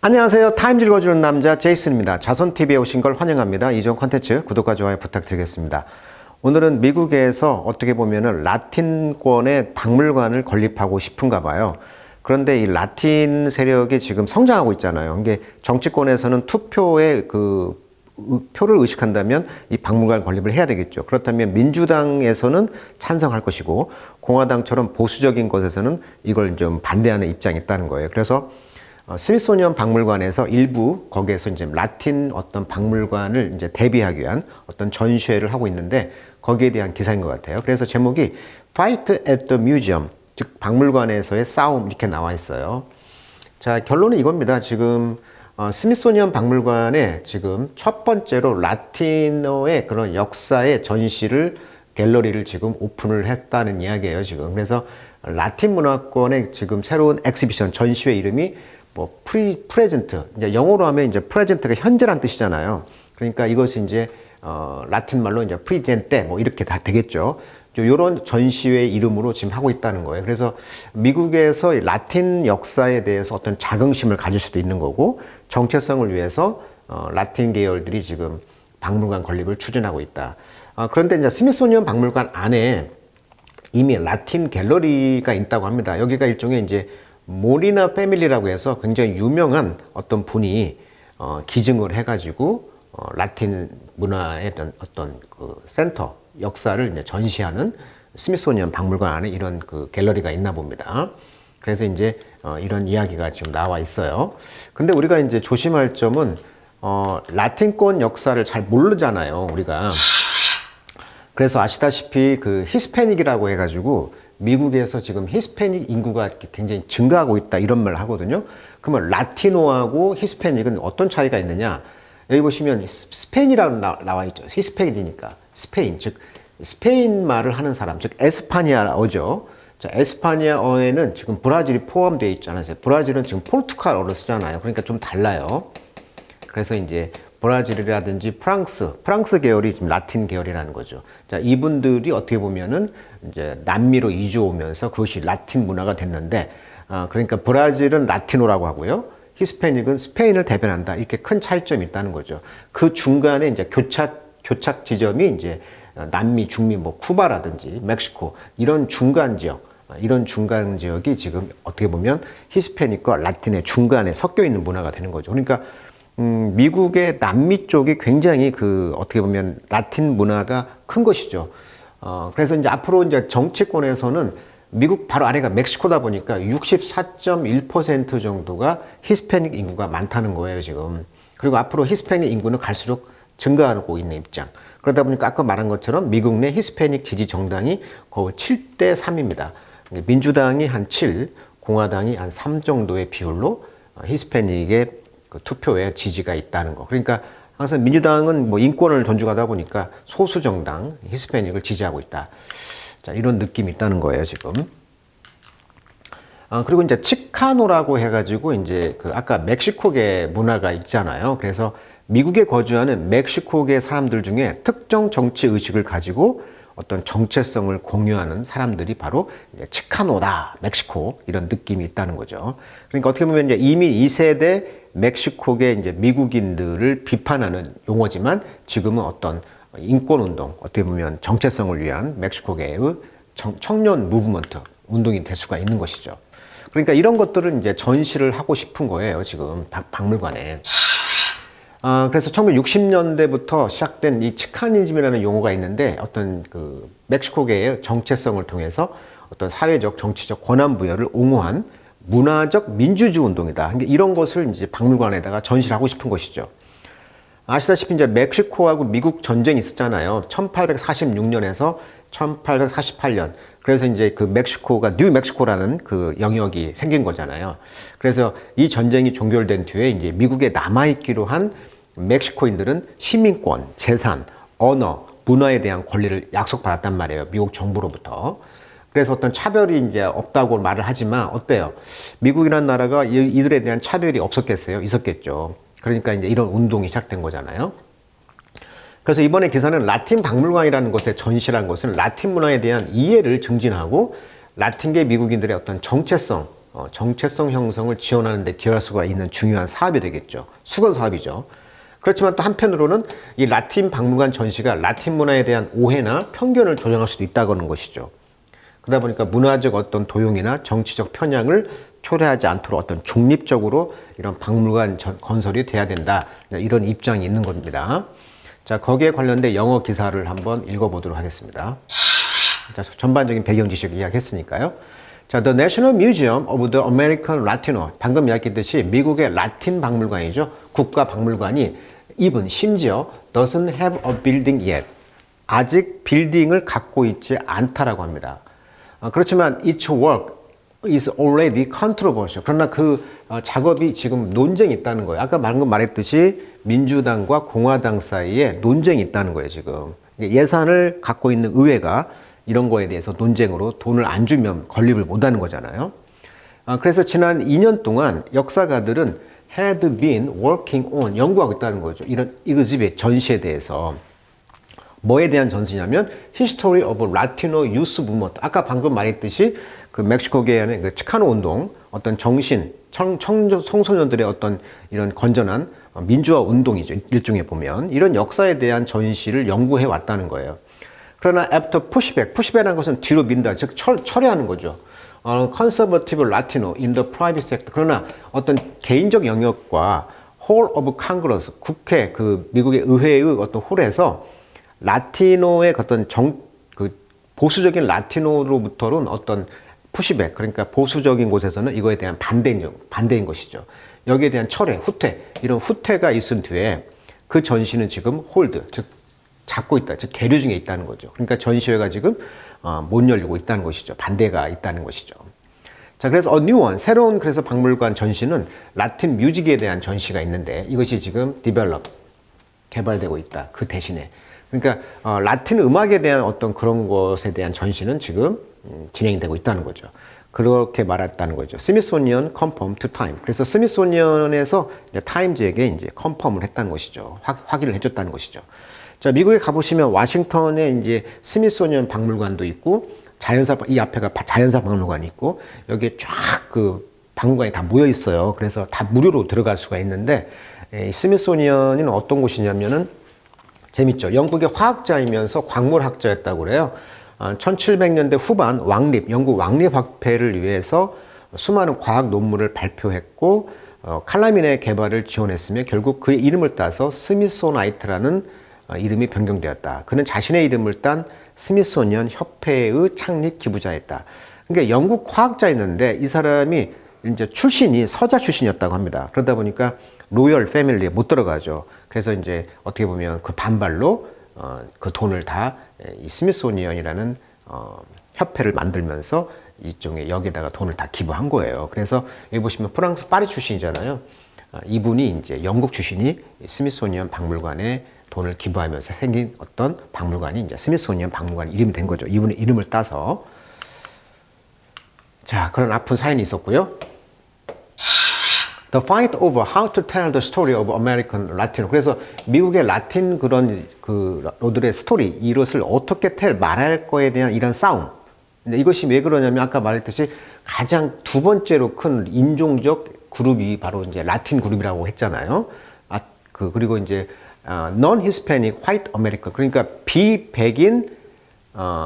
안녕하세요. 타임즈 읽어주는 남자 제이슨입니다. 자손TV에 오신 걸 환영합니다. 이전 콘텐츠 구독과 좋아요 부탁드리겠습니다. 오늘은 미국에서 어떻게 보면은 라틴권의 박물관을 건립하고 싶은가 봐요. 그런데 이 라틴 세력이 지금 성장하고 있잖아요. 이게 정치권에서는 투표에 표를 의식한다면 이 박물관 건립을 해야 되겠죠. 그렇다면 민주당에서는 찬성할 것이고 공화당처럼 보수적인 것에서는 이걸 좀 반대하는 입장이 있다는 거예요. 그래서 스미소니언 박물관에서 일부 거기에서 이제 라틴 어떤 박물관을 이제 대비하기 위한 어떤 전시회를 하고 있는데 거기에 대한 기사인 것 같아요. 그래서 제목이 Fight at the Museum, 즉 박물관에서의 싸움 이렇게 나와 있어요. 자, 결론은 이겁니다. 지금 스미소니언 박물관에 지금 첫 번째로 라틴어의 그런 역사의 전시를 갤러리를 지금 오픈을 했다는 이야기예요, 지금. 그래서 라틴 문화권의 지금 새로운 엑시비션 전시회 이름이 뭐 프레젠트, 이제 영어로 하면 이제 프레젠트가 현재란 뜻이잖아요. 그러니까 이것이 이제 라틴 말로 이제 프리젠테 뭐 이렇게 다 되겠죠. 이런 전시회 이름으로 지금 하고 있다는 거예요. 그래서 미국에서 라틴 역사에 대해서 어떤 자긍심을 가질 수도 있는 거고 정체성을 위해서 라틴 계열들이 지금 박물관 건립을 추진하고 있다. 그런데 이제 스미소니언 박물관 안에 이미 라틴 갤러리가 있다고 합니다. 여기가 일종의 이제 모리나 패밀리라고 해서 굉장히 유명한 어떤 분이 기증을 해가지고 라틴 문화의 어떤 그 센터 역사를 이제 전시하는 스미소니언 박물관 안에 이런 그 갤러리가 있나 봅니다. 그래서 이제 이런 이야기가 지금 나와 있어요. 근데 우리가 이제 조심할 점은 라틴권 역사를 잘 모르잖아요, 우리가. 그래서 아시다시피 그 히스패닉이라고 해가지고 미국에서 지금 히스패닉 인구가 굉장히 증가하고 있다 이런 말을 하거든요. 그러면 라티노하고 히스패닉은 어떤 차이가 있느냐? 여기 보시면 스페인이라고 나와 있죠. 히스패닉이니까 스페인, 즉 스페인 말을 하는 사람, 즉 에스파니아어죠. 자, 에스파니아어에는 지금 브라질이 포함되어 있지 않으세요? 브라질은 지금 포르투갈어를 쓰잖아요. 그러니까 좀 달라요. 그래서 이제 브라질이라든지 프랑스 계열이 지금 라틴 계열이라는 거죠. 자, 이분들이 어떻게 보면은 이제 남미로 이주 오면서 그것이 라틴 문화가 됐는데, 그러니까 브라질은 라티노라고 하고요. 히스패닉은 스페인을 대변한다. 이렇게 큰 차이점이 있다는 거죠. 그 중간에 이제 교착 지점이 이제 남미, 중미, 뭐 쿠바라든지 멕시코 이런 중간 지역이 지금 어떻게 보면 히스패닉과 라틴의 중간에 섞여 있는 문화가 되는 거죠. 그러니까 미국의 남미 쪽이 굉장히 어떻게 보면 라틴 문화가 큰 것이죠. 그래서 이제 앞으로 이제 정치권에서는 미국 바로 아래가 멕시코다 보니까 64.1% 정도가 히스패닉 인구가 많다는 거예요, 지금. 그리고 앞으로 히스패닉 인구는 갈수록 증가하고 있는 입장. 그러다 보니까 아까 말한 것처럼 미국 내 히스패닉 지지 정당이 거의 7대 3입니다. 민주당이 한 7, 공화당이 한 3 정도의 비율로 히스패닉의 그 투표에 지지가 있다는 거. 그러니까 항상 민주당은 뭐 인권을 존중하다 보니까 소수 정당 히스패닉을 지지하고 있다. 자, 이런 느낌이 있다는 거예요, 지금. 그리고 이제 치카노라고 해가지고 이제 아까 멕시코계 문화가 있잖아요. 그래서 미국에 거주하는 멕시코계 사람들 중에 특정 정치 의식을 가지고 어떤 정체성을 공유하는 사람들이 바로 이제 치카노다, 멕시코 이런 느낌이 있다는 거죠. 그러니까 어떻게 보면 이제 이미 2세대 멕시코계 이제 미국인들을 비판하는 용어지만 지금은 어떤 인권운동, 어떻게 보면 정체성을 위한 멕시코계의 청년 무브먼트 운동이 될 수가 있는 것이죠. 그러니까 이런 것들은 이제 전시를 하고 싶은 거예요, 지금 박물관에. 그래서 1960년대부터 시작된 이 치카니즘이라는 용어가 있는데 어떤 멕시코계의 정체성을 통해서 어떤 사회적, 정치적 권한 부여를 옹호한 문화적 민주주의 운동이다. 이런 것을 이제 박물관에다가 전시를 하고 싶은 것이죠. 아시다시피 이제 멕시코하고 미국 전쟁이 있었잖아요. 1846년에서 1848년. 그래서 이제 멕시코가 뉴멕시코라는 영역이 생긴 거잖아요. 그래서 이 전쟁이 종결된 뒤에 이제 미국에 남아있기로 한 멕시코인들은 시민권, 재산, 언어, 문화에 대한 권리를 약속받았단 말이에요. 미국 정부로부터. 그래서 어떤 차별이 이제 없다고 말을 하지만 어때요? 미국이라는 나라가 이들에 대한 차별이 없었겠어요? 있었겠죠. 그러니까 이제 이런 운동이 시작된 거잖아요. 그래서 이번에 기사는 라틴 박물관이라는 곳에 전시라는 것은 라틴 문화에 대한 이해를 증진하고 라틴계 미국인들의 어떤 정체성, 정체성 형성을 지원하는 데 기여할 수가 있는 중요한 사업이 되겠죠. 수건 사업이죠. 그렇지만 또 한편으로는 이 라틴 박물관 전시가 라틴 문화에 대한 오해나 편견을 조장할 수도 있다는 것이죠. 그러다 보니까 문화적 어떤 도용이나 정치적 편향을 초래하지 않도록 어떤 중립적으로 이런 박물관 건설이 돼야 된다. 이런 입장이 있는 겁니다. 자, 거기에 관련된 영어 기사를 한번 읽어보도록 하겠습니다. 자, 전반적인 배경 지식 이야기했으니까요. 자, The National Museum of the American Latino. 방금 이야기했듯이 미국의 라틴 박물관이죠. 국가 박물관이 even 심지어 doesn't have a building yet. 아직 빌딩을 갖고 있지 않다라고 합니다. 그렇지만 its work is already controversial. 그러나 그 작업이 지금 논쟁이 있다는 거예요. 아까 방금 말했듯이 민주당과 공화당 사이에 논쟁이 있다는 거예요, 지금. 예산을 갖고 있는 의회가 이런 거에 대해서 논쟁으로 돈을 안 주면 건립을 못 하는 거잖아요. 그래서 지난 2년 동안 역사가들은 had been working on, 연구하고 있다는 거죠. 이런 exhibit, 전시에 대해서. 뭐에 대한 전시냐면 History of Latino Youth Movement. 아까 방금 말했듯이 그 멕시코계의 그 치카노 운동, 어떤 정신, 청소년들의 어떤 이런 건전한 민주화 운동이죠. 일종의 보면 이런 역사에 대한 전시를 연구해 왔다는 거예요. 그러나 after pushback이라는 것은 뒤로 민다, 즉 철회하는 거죠. Conservative Latino in the private sector. 그러나 어떤 개인적 영역과 Hall of Congress, 국회, 그 미국의 의회의 어떤 홀에서 라티노의 어떤 그 보수적인 라티노로부터는 어떤 푸시백, 그러니까 보수적인 곳에서는 이거에 대한 반대인 것이죠. 여기에 대한 철회, 후퇴, 이런 후퇴가 있은 뒤에 그 전시는 지금 홀드, 즉 잡고 있다, 즉 계류 중에 있다는 거죠. 그러니까 전시회가 지금 못 열리고 있다는 것이죠. 반대가 있다는 것이죠. 자, 그래서 new one, 새로운 그래서 박물관 전시는 라틴 뮤직에 대한 전시가 있는데 이것이 지금 개발되고 있다. 그 대신에. 그러니까 라틴 음악에 대한 어떤 그런 것에 대한 전시는 지금 진행되고 있다는 거죠. 그렇게 말했다는 거죠. 스미소니언 컨펌 투 타임. 그래서 스미소니언에서 타임즈에게 이제 컨펌을 했다는 것이죠. 확인을 해줬다는 것이죠. 자, 미국에 가보시면 워싱턴에 이제 스미소니언 박물관도 있고 이 앞에가 자연사 박물관이 있고 여기에 쫙 그 박물관이 다 모여 있어요. 그래서 다 무료로 들어갈 수가 있는데 스미소니언은 어떤 곳이냐면은 재밌죠. 영국의 화학자이면서 광물학자였다고 그래요. 1700년대 후반 영국 왕립학회를 위해서 수많은 과학 논문을 발표했고 칼라민의 개발을 지원했으며 결국 그의 이름을 따서 스미소나이트라는 이름이 변경되었다. 그는 자신의 이름을 딴 스미소니언 협회의 창립 기부자였다. 그러니까 영국 과학자였는데 이 사람이 이제 서자 출신이었다고 합니다. 그러다 보니까 로열 패밀리에 못 들어가죠. 그래서 이제 어떻게 보면 그 반발로 그 돈을 다 이 스미소니언이라는 협회를 만들면서 이쪽에 여기다가 돈을 다 기부한 거예요. 그래서 여기 보시면 프랑스 파리 출신이잖아요. 이분이 이제 영국 출신이 스미소니언 박물관에 돈을 기부하면서 생긴 어떤 박물관이 이제 스미소니언 박물관 이름이 된 거죠. 이분의 이름을 따서. 자, 그런 아픈 사연이 있었고요. The fight over how to tell the story of American Latino. 그래서 미국의 라틴 그런 로들의 스토리, 이것을 어떻게 말할 거에 대한 이런 싸움. 근데 이것이 왜 그러냐면 아까 말했듯이 가장 두 번째로 큰 인종적 그룹이 바로 이제 라틴 그룹이라고 했잖아요. 그리고 이제 non-Hispanic white American. 그러니까 비백인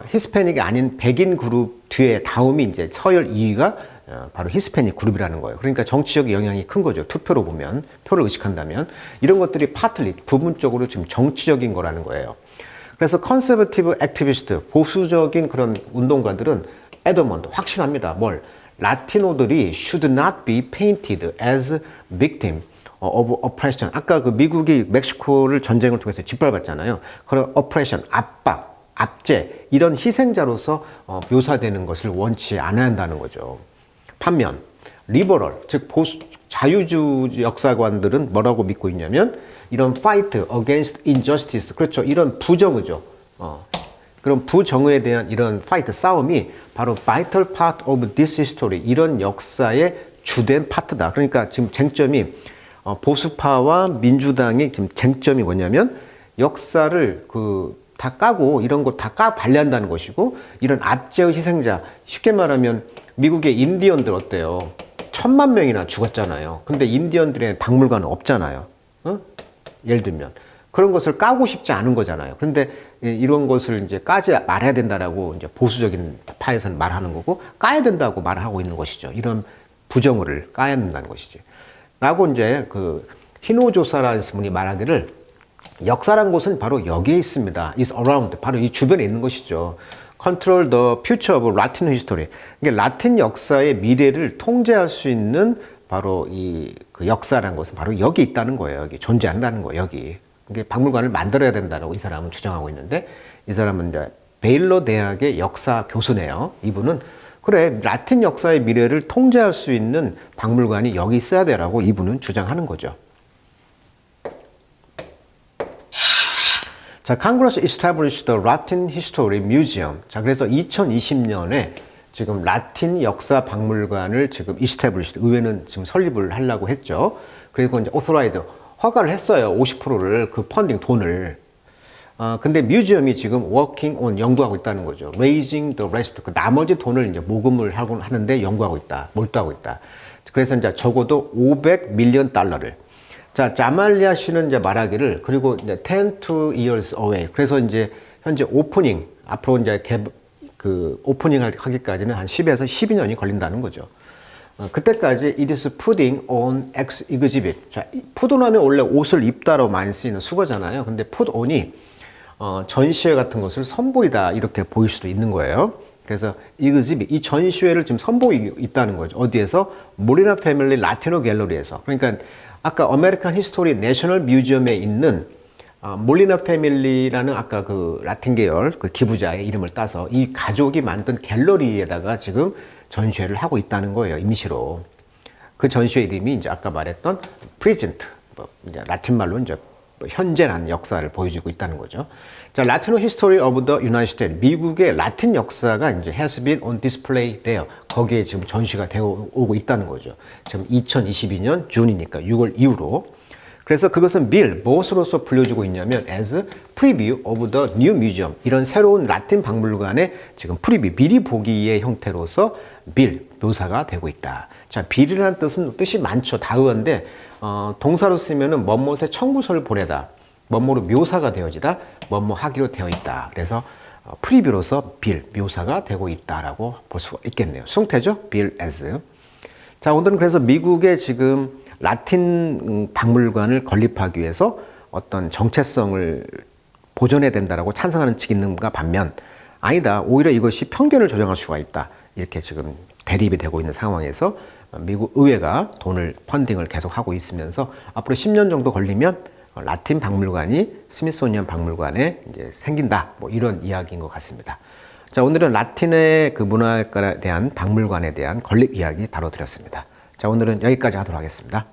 히스패닉이 아닌 백인 그룹 뒤에 다음이 이제 서열 2위가 바로 히스패닉 그룹이라는 거예요. 그러니까 정치적 영향이 큰 거죠. 투표로 보면, 표를 의식한다면. 이런 것들이 부분적으로 지금 정치적인 거라는 거예요. 그래서 컨서버티브 액티비스트, 보수적인 그런 운동가들은 애더먼트, 확신합니다. 라티노들이 should not be painted as victim of oppression. 아까 그 미국이 멕시코를 전쟁을 통해서 짓밟았잖아요. 그런 oppression, 압박, 압제, 이런 희생자로서 묘사되는 것을 원치 않아야 한다는 거죠. 반면 리버럴, 즉 자유주의 역사관들은 뭐라고 믿고 있냐면 이런 fight against injustice, 그렇죠. 이런 부정의죠. 그런 부정의에 대한 이런 fight, 싸움이 바로 vital part of this history, 이런 역사의 주된 파트다. 그러니까 지금 쟁점이 보수파와 민주당의 지금 쟁점이 뭐냐면 역사를 다 까고 이런 거 다 관리한다는 것이고, 이런 압제의 희생자, 쉽게 말하면 미국의 인디언들 어때요? 1000만 명이나 죽었잖아요. 근데 인디언들의 박물관은 없잖아요. 어? 예를 들면 그런 것을 까고 싶지 않은 거잖아요. 그런데 이런 것을 이제 까지 말아야 된다라고 이제 보수적인 파에서는 말하는 거고, 까야 된다고 말하고 있는 것이죠. 이런 부정을 까야 된다는 것이지. 라고 이제 그 히노조사라는 분이 말하기를, 역사란 곳은 바로 여기에 있습니다. is around. 바로 이 주변에 있는 것이죠. Control the future of Latin history. 이게 라틴 역사의 미래를 통제할 수 있는 바로 이 그 역사란 것은 바로 여기 있다는 거예요. 여기 존재한다는 거예요. 여기. 이게 박물관을 만들어야 된다고 이 사람은 주장하고 있는데, 이 사람은 이제 베일러 대학의 역사 교수네요. 이분은 그래, 라틴 역사의 미래를 통제할 수 있는 박물관이 여기 있어야 되라고 이분은 주장하는 거죠. 자, Congress established the Latin History Museum. 자, 그래서 2020년에 지금 라틴 역사 박물관을 지금 established, 의회는 지금 설립을 하려고 했죠. 그리고 이제 authorized, 허가를 했어요. 50%를, 그 펀딩 돈을. 근데 뮤지엄이 지금 working on, 연구하고 있다는 거죠. raising the rest, 그 나머지 돈을 이제 모금을 하고 하는데 연구하고 있다. 몰두하고 있다. 그래서 이제 적어도 500 밀리언 달러를. 자, 자말리아 씨는 이제 말하기를, 그리고 이제 10 to years away. 그래서 이제 현재 오프닝, 앞으로 이제 그 오프닝 하기까지는 한 10에서 12년이 걸린다는 거죠. 그때까지 it is putting on exhibit. 자, put on 하면 원래 옷을 입다로 많이 쓰이는 수거잖아요. 근데 put on이 전시회 같은 것을 선보이다, 이렇게 보일 수도 있는 거예요. 그래서 exhibit, 이 전시회를 지금 선보이고 있다는 거죠. 어디에서? 몰리나 패밀리 라티노 갤러리에서. 그러니까 아까 아메리칸 히스토리 내셔널 뮤지엄에 있는 몰리나 패밀리라는 아까 그 라틴 계열 그 기부자의 이름을 따서 이 가족이 만든 갤러리에다가 지금 전시회를 하고 있다는 거예요, 임시로. 그 전시회 이름이 이제 아까 말했던 present, 이제 라틴 말로 이제 현재라는 역사를 보여주고 있다는 거죠. 자, 라티노 히스토리 오브 더 유나이티드 스테이트, 미국의 라틴 역사가 이제 has been on display there. 거기에 지금 전시가 되어 오고 있다는 거죠. 지금 2022년 준이니까 6월 이후로. 그래서 그것은 무엇으로서 불려주고 있냐면 as preview of the new museum. 이런 새로운 라틴 박물관의 지금 프리뷰, 미리 보기의 형태로서 묘사가 되고 있다. 자, 빌이라는 뜻이 많죠. 다의어인데 동사로 쓰면은 뭐뭇의 청구서를 보내다, 뭐뭐로 묘사가 되어지다, 뭐뭐 하기로 되어 있다. 그래서 프리뷰로서 묘사가 되고 있다라고 볼 수가 있겠네요. 수동태죠. as. 자, 오늘은 그래서 미국의 지금 라틴 박물관을 건립하기 위해서 어떤 정체성을 보존해야 된다라고 찬성하는 측이 있는가 반면, 아니다, 오히려 이것이 편견을 조장할 수가 있다, 이렇게 지금 대립이 되고 있는 상황에서 미국 의회가 돈을 펀딩을 계속 하고 있으면서 앞으로 10년 정도 걸리면 라틴 박물관이 스미소니언 박물관에 이제 생긴다, 뭐 이런 이야기인 것 같습니다. 자, 오늘은 라틴의 그 문화에 대한 박물관에 대한 건립 이야기 다뤄드렸습니다. 자, 오늘은 여기까지 하도록 하겠습니다.